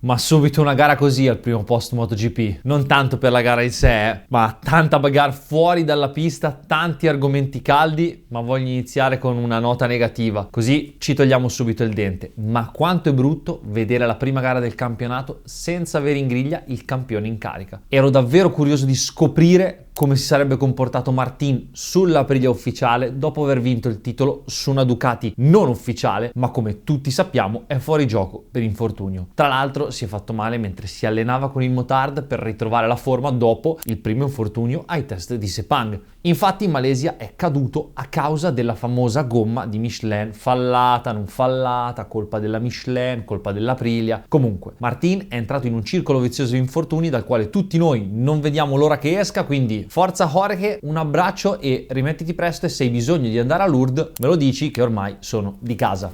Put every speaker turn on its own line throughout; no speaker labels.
Ma subito una gara così al primo posto MotoGP, non tanto per la gara in sé, ma tanta bagarre fuori dalla pista, tanti argomenti caldi, ma voglio iniziare con una nota negativa, così ci togliamo subito il dente. Ma quanto è brutto vedere la prima gara del campionato senza avere in griglia il campione in carica. Ero davvero curioso di scoprire come si sarebbe comportato Martin sulla Aprilia ufficiale dopo aver vinto il titolo su una Ducati non ufficiale, ma come tutti sappiamo è fuori gioco per infortunio. Tra l'altro si è fatto male mentre si allenava con il motard per ritrovare la forma dopo il primo infortunio ai test di Sepang. Infatti in Malesia è caduto a causa della famosa gomma di Michelin, fallata, non fallata, colpa della Michelin, colpa dell'Aprilia. Comunque Martin è entrato in un circolo vizioso di infortuni dal quale tutti noi non vediamo l'ora che esca, quindi forza Jorge, un abbraccio e rimettiti presto, e se hai bisogno di andare a Lourdes me lo dici che ormai sono di casa.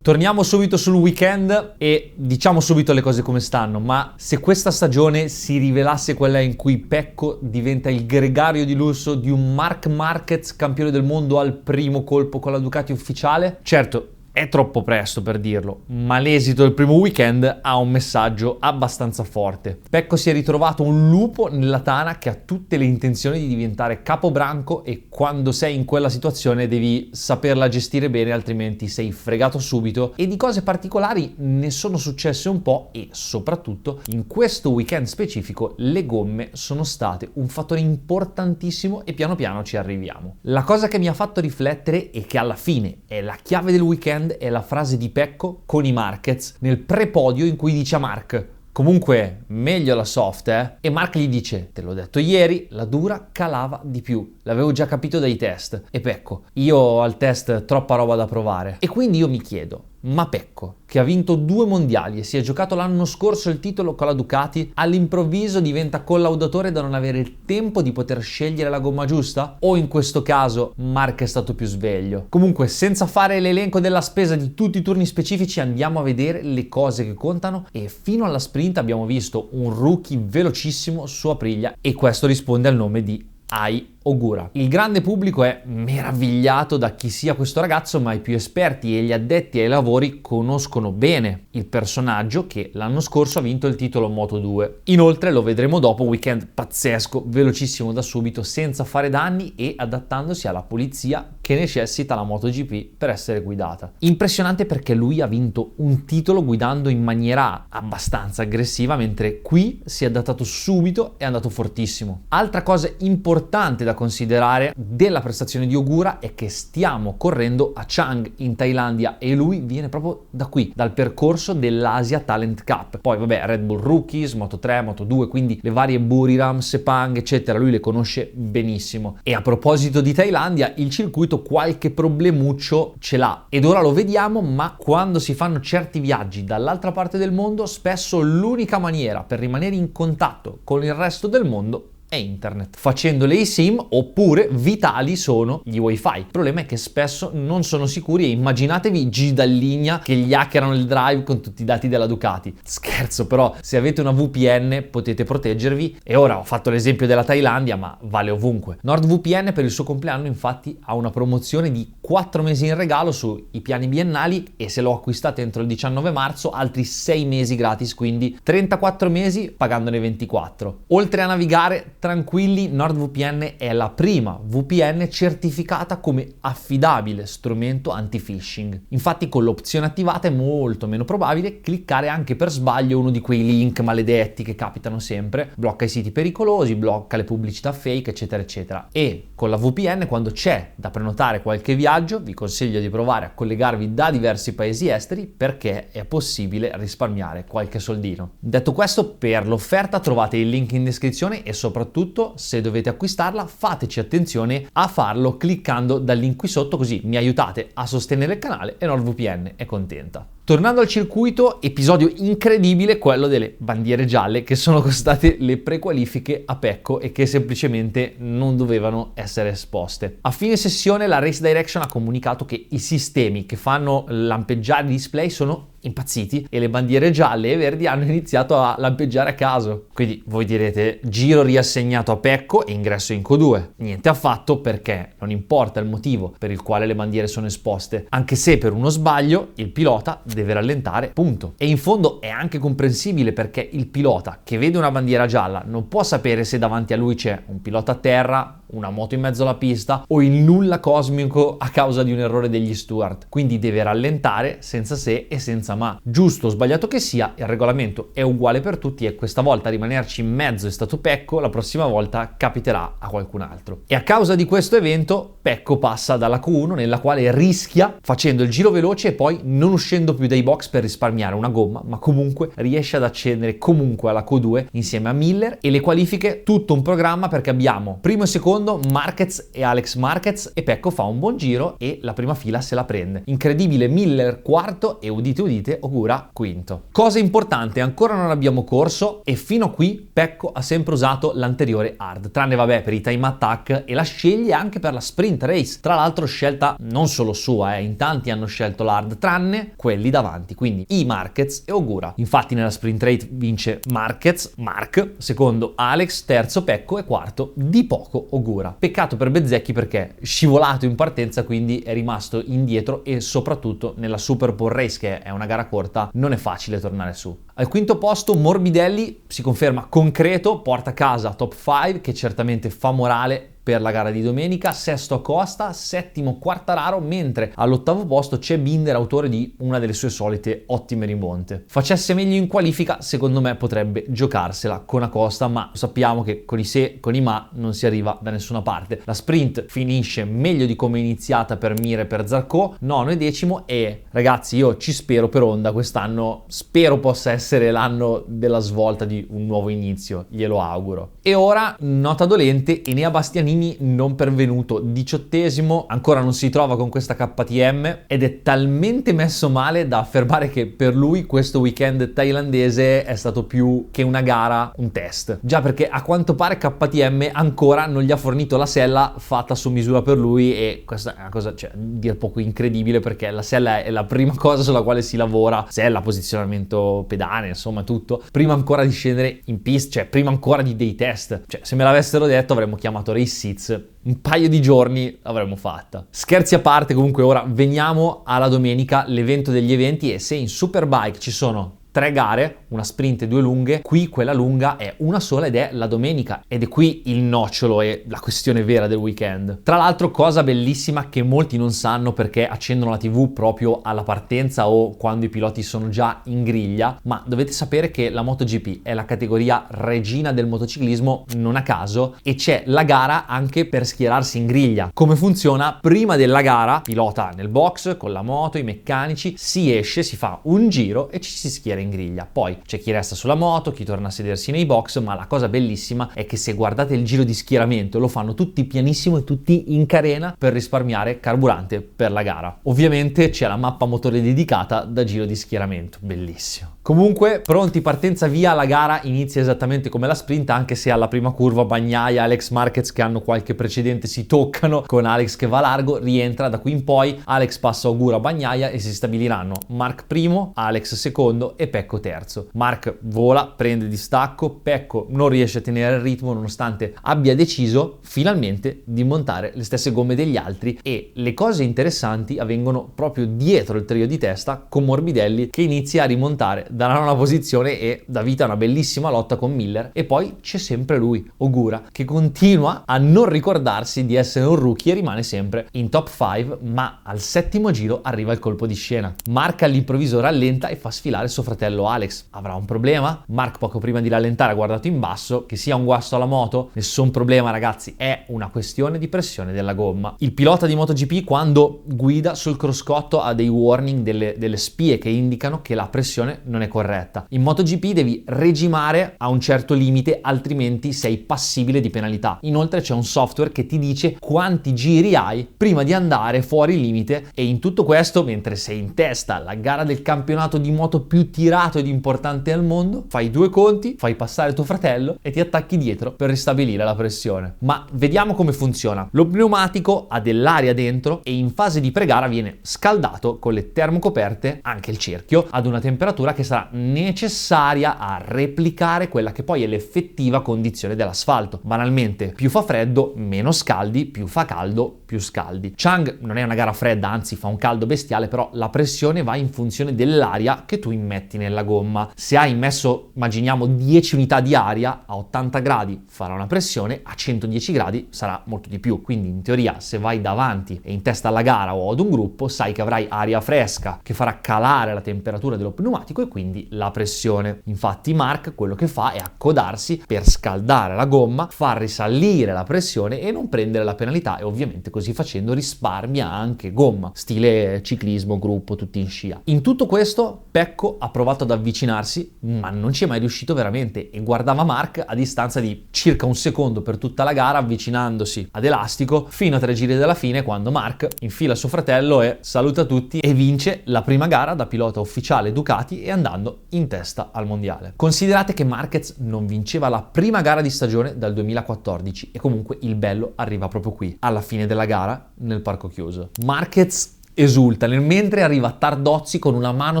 Torniamo subito sul weekend e diciamo subito le cose come stanno, ma se questa stagione si rivelasse quella in cui Pecco diventa il gregario di lusso di un Marc Marquez campione del mondo al primo colpo con la Ducati ufficiale, certo è troppo presto per dirlo, ma l'esito del primo weekend ha un messaggio abbastanza forte. Pecco si è ritrovato un lupo nella tana che ha tutte le intenzioni di diventare capobranco, e quando sei in quella situazione devi saperla gestire bene, altrimenti sei fregato subito. E di cose particolari ne sono successe un po', e soprattutto in questo weekend specifico le gomme sono state un fattore importantissimo e piano piano ci arriviamo. La cosa che mi ha fatto riflettere e che alla fine è la chiave del weekend è la frase di Pecco con i Marquez nel pre-podio in cui dice a Marc: comunque meglio la soft, E Marc gli dice: te l'ho detto ieri, la dura calava di più, l'avevo già capito dai test. E Pecco: io ho al test troppa roba da provare. E quindi io mi chiedo, ma Pecco, che ha vinto 2 mondiali e si è giocato l'anno scorso il titolo con la Ducati, all'improvviso diventa collaudatore da non avere il tempo di poter scegliere la gomma giusta? O in questo caso Marc è stato più sveglio? Comunque, senza fare l'elenco della spesa di tutti i turni specifici, andiamo a vedere le cose che contano. E fino alla sprint abbiamo visto un rookie velocissimo su Aprilia, e questo risponde al nome di Ai Ogura. Il grande pubblico è meravigliato da chi sia questo ragazzo, ma i più esperti e gli addetti ai lavori conoscono bene il personaggio che l'anno scorso ha vinto il titolo Moto2. Inoltre lo vedremo dopo, weekend pazzesco, velocissimo da subito, senza fare danni e adattandosi alla polizia che necessita la MotoGP per essere guidata. Impressionante perché lui ha vinto un titolo guidando in maniera abbastanza aggressiva, mentre qui si è adattato subito e è andato fortissimo. Altra cosa importante da considerare della prestazione di Ogura è che stiamo correndo a Chang in Thailandia e lui viene proprio da qui, dal percorso dell'Asia Talent Cup. Poi vabbè, Red Bull Rookies, Moto3, Moto2, quindi le varie Buriram, Sepang eccetera, lui le conosce benissimo. E a proposito di Thailandia, il circuito qualche problemuccio ce l'ha ed ora lo vediamo, ma quando si fanno certi viaggi dall'altra parte del mondo, spesso l'unica maniera per rimanere in contatto con il resto del mondo è internet, facendo le eSIM, oppure vitali sono gli wifi. Il problema è che spesso non sono sicuri e immaginatevi G Dall'Igna che gli hackerano il drive con tutti i dati della Ducati. Scherzo, però se avete una VPN potete proteggervi. E ora ho fatto l'esempio della Thailandia, ma vale ovunque. NordVPN per il suo compleanno infatti ha una promozione di 4 mesi in regalo sui piani biennali, e se lo acquistate entro il 19 marzo altri 6 mesi gratis, quindi 34 mesi pagandone 24. Oltre a navigare tranquilli, NordVPN è la prima VPN certificata come affidabile strumento anti-phishing. Infatti con l'opzione attivata è molto meno probabile cliccare anche per sbaglio uno di quei link maledetti che capitano sempre, blocca i siti pericolosi, blocca le pubblicità fake eccetera eccetera. E con la VPN, quando c'è da prenotare qualche viaggio, vi consiglio di provare a collegarvi da diversi paesi esteri, perché è possibile risparmiare qualche soldino. Detto questo, per l'offerta trovate il link in descrizione e soprattutto, se dovete acquistarla, fateci attenzione a farlo cliccando dal link qui sotto, così mi aiutate a sostenere il canale e NordVPN è contenta. Tornando al circuito, episodio incredibile quello delle bandiere gialle che sono costate le prequalifiche a Pecco e che semplicemente non dovevano essere esposte. A fine sessione la Race Direction ha comunicato che i sistemi che fanno lampeggiare i display sono impazziti e le bandiere gialle e verdi hanno iniziato a lampeggiare a caso. Quindi voi direte, giro riassegnato a Pecco e ingresso in Q2. Niente affatto, perché non importa il motivo per il quale le bandiere sono esposte, anche se per uno sbaglio il pilota deve rallentare, punto. E in fondo è anche comprensibile, perché il pilota che vede una bandiera gialla non può sapere se davanti a lui c'è un pilota a terra, una moto in mezzo alla pista o il nulla cosmico a causa di un errore degli steward. Quindi deve rallentare senza se e senza ma. Giusto o sbagliato che sia, il regolamento è uguale per tutti e questa volta rimanerci in mezzo è stato Pecco, la prossima volta capiterà a qualcun altro. E a causa di questo evento Pecco passa dalla Q1, nella quale rischia facendo il giro veloce e poi non uscendo più dai box per risparmiare una gomma, ma comunque riesce ad accedere comunque alla Q2 insieme a Miller. E le qualifiche, tutto un programma, perché abbiamo primo e secondo Marquez e Alex Marquez e Pecco fa un buon giro e la prima fila se la prende. Incredibile, Miller quarto e udite udite Ogura quinto. Cosa importante, ancora non abbiamo corso e fino a qui Pecco ha sempre usato l'anteriore hard, tranne vabbè per i time attack, e la sceglie anche per la sprint race. Tra l'altro scelta non solo sua, in tanti hanno scelto l'hard tranne quelli davanti, quindi i Marquez e Ogura. Infatti nella sprint race vince Marquez, Mark, secondo Alex, terzo Pecco e quarto di poco Ogura. Peccato per Bezzecchi perché scivolato in partenza, quindi è rimasto indietro e soprattutto nella Super Pole Race, che è una gara corta, non è facile tornare su. Al quinto posto Morbidelli si conferma concreto, porta a casa top 5 che certamente fa morale per la gara di domenica. Sesto Acosta, settimo Quartararo, mentre all'ottavo posto c'è Binder, autore di una delle sue solite ottime rimonte. Facesse meglio in qualifica, secondo me potrebbe giocarsela con Acosta, ma sappiamo che con i se, con i ma non si arriva da nessuna parte. La sprint finisce meglio di come è iniziata per Mir e per Zarco, nono e decimo, e ragazzi io ci spero per Honda quest'anno, spero possa essere l'anno della svolta, di un nuovo inizio, glielo auguro. E ora nota dolente, Enea Bastianini non pervenuto, 18esimo, ancora non si trova con questa KTM ed è talmente messo male da affermare che per lui questo weekend thailandese è stato più che una gara, un test. Già, perché a quanto pare KTM ancora non gli ha fornito la sella fatta su misura per lui, e questa è una cosa, cioè, dir poco incredibile, perché la sella è la prima cosa sulla quale si lavora, sella, posizionamento pedane, insomma tutto, prima ancora di scendere in pista, cioè prima ancora dei test. Cioè, se me l'avessero detto avremmo chiamato Race un paio di giorni l'avremmo fatta. Scherzi a parte, comunque ora veniamo alla domenica, l'evento degli eventi, e se in Superbike ci sono 3 gare, una sprint e 2 lunghe, qui quella lunga è una sola ed è la domenica, ed è qui il nocciolo e la questione vera del weekend. Tra l'altro, cosa bellissima che molti non sanno perché accendono la TV proprio alla partenza o quando i piloti sono già in griglia, ma dovete sapere che la MotoGP è la categoria regina del motociclismo, non a caso, e c'è la gara anche per schierarsi in griglia. Come funziona? Prima della gara, pilota nel box con la moto, i meccanici, si esce, si fa un giro e ci si schiera in griglia. Poi c'è chi resta sulla moto, chi torna a sedersi nei box, ma la cosa bellissima è che se guardate il giro di schieramento lo fanno tutti pianissimo e tutti in carena per risparmiare carburante per la gara. Ovviamente c'è la mappa motore dedicata da giro di schieramento, bellissimo. Comunque, pronti, partenza via, la gara inizia esattamente come la sprint, anche se alla prima curva Bagnaia e Alex Marquez, che hanno qualche precedente, si toccano con Alex che va largo, rientra. Da qui in poi Alex passa Ogura Bagnaia e si stabiliranno Mark primo, Alex secondo e Pecco terzo. Mark vola, prende distacco, Pecco non riesce a tenere il ritmo nonostante abbia deciso finalmente di montare le stesse gomme degli altri, e le cose interessanti avvengono proprio dietro il trio di testa, con Morbidelli che inizia a rimontare dalla nona posizione e dà vita a una bellissima lotta con Miller. E poi c'è sempre lui, Ogura, che continua a non ricordarsi di essere un rookie e rimane sempre in top 5, ma al settimo giro arriva il colpo di scena. Mark all'improvviso rallenta e fa sfilare suo fratello Alex. Avrà un problema? Mark poco prima di rallentare ha guardato in basso, che sia un guasto alla moto? Nessun problema ragazzi, è una questione di pressione della gomma. Il pilota di MotoGP quando guida sul cruscotto ha dei warning, delle spie che indicano che la pressione non è corretta. In MotoGP devi regimare a un certo limite, altrimenti sei passibile di penalità. Inoltre c'è un software che ti dice quanti giri hai prima di andare fuori il limite, e in tutto questo, mentre sei in testa alla gara del campionato di moto più tirato ed importante al mondo, fai due conti, fai passare tuo fratello e ti attacchi dietro per ristabilire la pressione. Ma vediamo come funziona. Lo pneumatico ha dell'aria dentro e in fase di pregara viene scaldato con le termocoperte, anche il cerchio, ad una temperatura che sarà necessaria a replicare quella che poi è l'effettiva condizione dell'asfalto. Banalmente, più fa freddo, meno scaldi, più fa caldo, più scaldi. Chang non è una gara fredda, anzi fa un caldo bestiale, però la pressione va in funzione dell'aria che tu immetti nella gomma. Se hai immesso, immaginiamo, 10 unità di aria, a 80 gradi farà una pressione, a 110 gradi sarà molto di più. Quindi in teoria, se vai davanti e in testa alla gara o ad un gruppo, sai che avrai aria fresca che farà calare la temperatura dello pneumatico e quindi la pressione. Infatti Marc quello che fa è accodarsi per scaldare la gomma, far risalire la pressione e non prendere la penalità, e ovviamente così facendo risparmia anche gomma, stile ciclismo, gruppo, tutti in scia. In tutto questo Pecco ha provato ad avvicinarsi, ma non ci è mai riuscito veramente, e guardava Marc a distanza di circa un secondo per tutta la gara, avvicinandosi ad elastico fino a 3 giri dalla fine, quando Marc infila suo fratello e saluta tutti e vince la prima gara da pilota ufficiale Ducati, e andando in testa al mondiale. Considerate che Marquez non vinceva la prima gara di stagione dal 2014, e comunque il bello arriva proprio qui, alla fine della gara, nel parco chiuso. Marquez esulta nel mentre arriva Tardozzi con una mano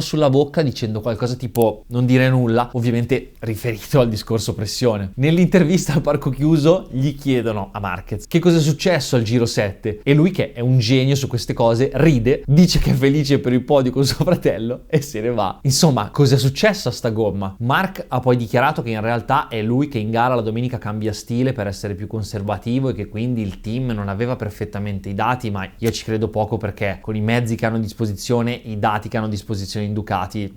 sulla bocca dicendo qualcosa tipo non dire nulla, ovviamente riferito al discorso pressione. Nell'intervista al parco chiuso gli chiedono a Marquez che cosa è successo al giro 7, e lui, che è un genio su queste cose, ride, dice che è felice per il podio con suo fratello e se ne va. Insomma, cos'è successo a sta gomma? Marc ha poi dichiarato che in realtà è lui che in gara la domenica cambia stile per essere più conservativo, e che quindi il team non aveva perfettamente i dati, ma io ci credo poco, perché con i mezzi che hanno a disposizione, i dati che hanno a disposizione in Ducati,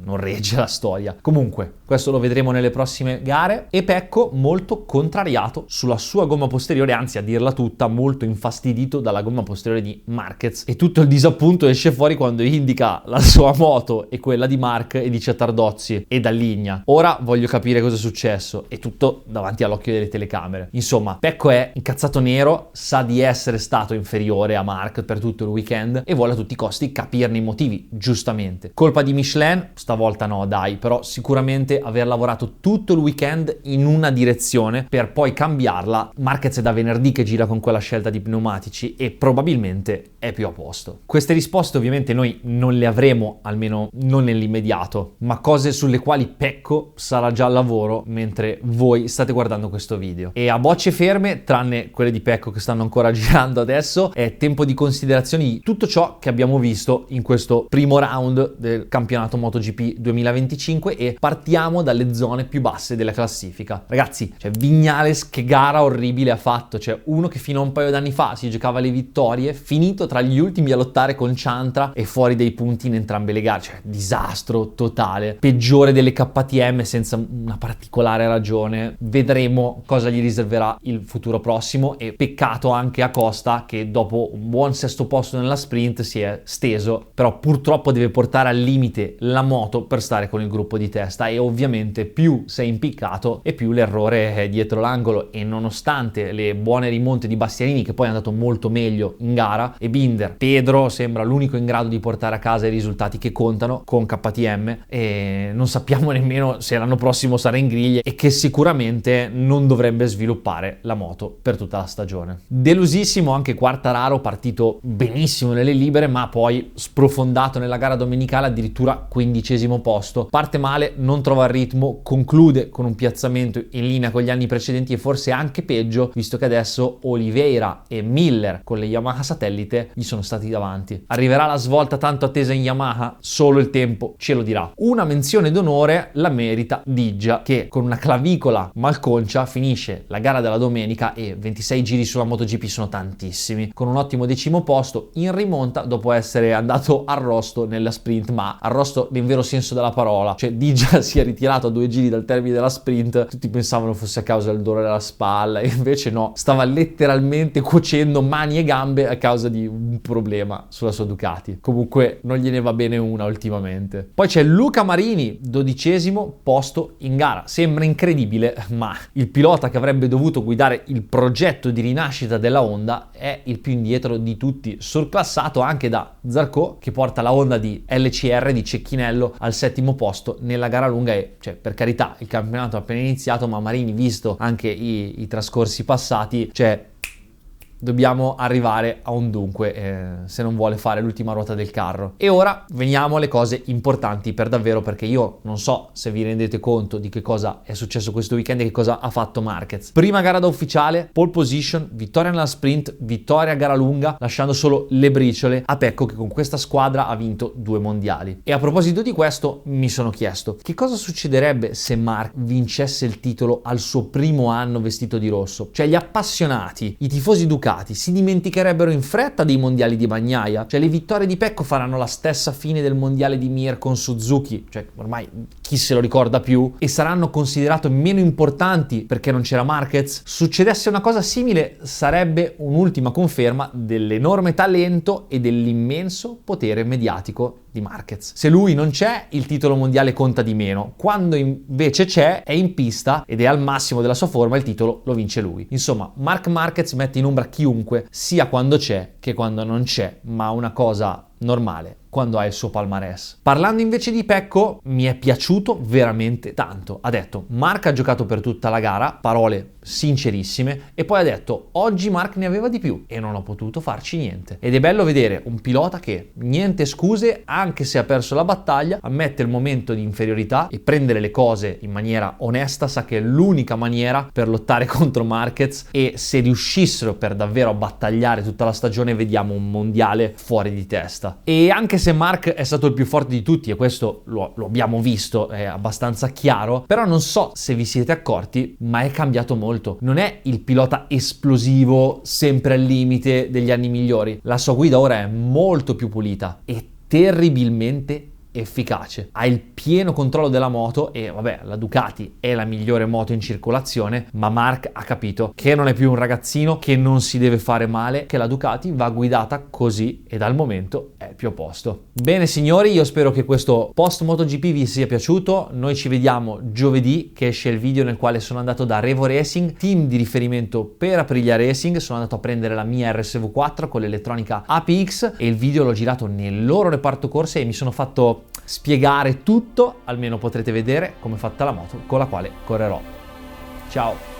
non regge la storia. Comunque, questo lo vedremo nelle prossime gare. E Pecco molto contrariato sulla sua gomma posteriore, anzi a dirla tutta molto infastidito dalla gomma posteriore di Marquez, e tutto il disappunto esce fuori quando indica la sua moto e quella di Marc e dice a Tardozzi e Dalligna: ora voglio capire cosa è successo, e tutto davanti all'occhio delle telecamere. Insomma, Pecco è incazzato nero, sa di essere stato inferiore a Marc per tutto il weekend e vuole a tutti i costi capirne i motivi, giustamente. Colpa di Michelin? Stavolta no, dai, però sicuramente aver lavorato tutto il weekend in una direzione per poi cambiarla. Marquez è da venerdì che gira con quella scelta di pneumatici e probabilmente è più a posto. Queste risposte ovviamente noi non le avremo, almeno non nell'immediato, ma cose sulle quali Pecco sarà già al lavoro mentre voi state guardando questo video. E a bocce ferme, tranne quelle di Pecco che stanno ancora girando adesso, è tempo di considerazioni di tutto ciò che abbiamo visto in questo primo round del campionato MotoGP 2025, e partiamo dalle zone più basse della classifica. Ragazzi, cioè Viñales che gara orribile ha fatto, cioè uno che fino a un paio d'anni fa si giocava le vittorie, finito tra gli ultimi a lottare con Chantra e fuori dei punti in entrambe le gare, cioè disastro totale, peggiore delle KTM senza una particolare ragione. Vedremo cosa gli riserverà il futuro prossimo, e peccato anche a Costa, che dopo un buon sesto posto nella sprint si è steso, però purtroppo deve portare al limite la moto per stare con il gruppo di testa, e ovviamente più sei impiccato e più l'errore è dietro l'angolo. E nonostante le buone rimonte di Bastianini, che poi è andato molto meglio in gara, e Binder, Pedro sembra l'unico in grado di portare a casa i risultati che contano con KTM, e non sappiamo nemmeno se l'anno prossimo sarà in griglia, e che sicuramente non dovrebbe sviluppare la moto per tutta la stagione. Delusissimo anche Quartararo, partito benissimo nelle libere ma poi sprofondato nella gara domenicale, addirittura 15° posto. Parte male, non trova il ritmo, conclude con un piazzamento in linea con gli anni precedenti e forse anche peggio, visto che adesso Oliveira e Miller con le Yamaha satellite gli sono stati davanti. Arriverà la svolta tanto attesa in Yamaha? Solo il tempo ce lo dirà. Una menzione d'onore la merita Diggia, che con una clavicola malconcia finisce la gara della domenica, e 26 giri sulla MotoGP sono tantissimi, con un ottimo 10° posto in rimonta dopo essere andato arrosto nella sprint, ma arrosto nel vero senso senso della parola, cioè Digia si è ritirato a 2 giri dal termine della sprint, tutti pensavano fosse a causa del dolore alla spalla e invece no, stava letteralmente cuocendo mani e gambe a causa di un problema sulla sua Ducati. Comunque non gliene va bene una ultimamente. Poi c'è Luca Marini, 12° posto in gara. Sembra incredibile, ma il pilota che avrebbe dovuto guidare il progetto di rinascita della Honda è il più indietro di tutti, surclassato anche da Zarco, che porta la Honda di LCR di Cecchinello al 7° posto nella gara lunga. E cioè, per carità, il campionato è appena iniziato, ma Marini, visto anche i trascorsi passati, cioè dobbiamo arrivare a un dunque se non vuole fare l'ultima ruota del carro. E ora veniamo alle cose importanti per davvero, perché io non so se vi rendete conto di che cosa è successo questo weekend e che cosa ha fatto Marquez. Prima gara da ufficiale, pole position, vittoria nella sprint, vittoria a gara lunga, lasciando solo le briciole a Pecco, che con questa squadra ha vinto 2 mondiali. E a proposito di questo mi sono chiesto che cosa succederebbe se Marc vincesse il titolo al suo primo anno vestito di rosso. Cioè, gli appassionati, i tifosi Ducati si dimenticherebbero in fretta dei mondiali di Bagnaia. Cioè, le vittorie di Pecco faranno la stessa fine del mondiale di Mir con Suzuki, cioè ormai chi se lo ricorda più, e saranno considerate meno importanti perché non c'era Marquez. Succedesse una cosa simile, sarebbe un'ultima conferma dell'enorme talento e dell'immenso potere mediatico di Marquez. Se lui non c'è, il titolo mondiale conta di meno. Quando invece c'è, è in pista ed è al massimo della sua forma, il titolo lo vince lui. Insomma, Marc Marquez mette in ombra chiunque, sia quando c'è che quando non c'è, ma una cosa normale quando ha il suo palmarès. Parlando invece di Pecco, mi è piaciuto veramente tanto. Ha detto: Marc ha giocato per tutta la gara, parole sincerissime, e poi ha detto: oggi Marc ne aveva di più e non ho potuto farci niente. Ed è bello vedere un pilota che, niente scuse, anche se ha perso la battaglia, ammette il momento di inferiorità e prendere le cose in maniera onesta. Sa che è l'unica maniera per lottare contro Marquez, e se riuscissero per davvero a battagliare tutta la stagione, vediamo un mondiale fuori di testa. E anche se Marc è stato il più forte di tutti, e questo lo abbiamo visto, è abbastanza chiaro, però non so se vi siete accorti, ma è cambiato molto. Non è il pilota esplosivo, sempre al limite degli anni migliori. La sua guida ora è molto più pulita e terribilmente efficace. Ha il pieno controllo della moto e vabbè, la Ducati è la migliore moto in circolazione, ma Marc ha capito che non è più un ragazzino, che non si deve fare male, che la Ducati va guidata così e dal momento è più a posto. Bene signori, io spero che questo post MotoGP vi sia piaciuto. Noi ci vediamo giovedì, che esce il video nel quale sono andato da Revo Racing, team di riferimento per Aprilia Racing. Sono andato a prendere la mia RSV4 con l'elettronica APX e il video l'ho girato nel loro reparto corse e mi sono fatto spiegare tutto. Almeno potrete vedere come è fatta la moto con la quale correrò. Ciao!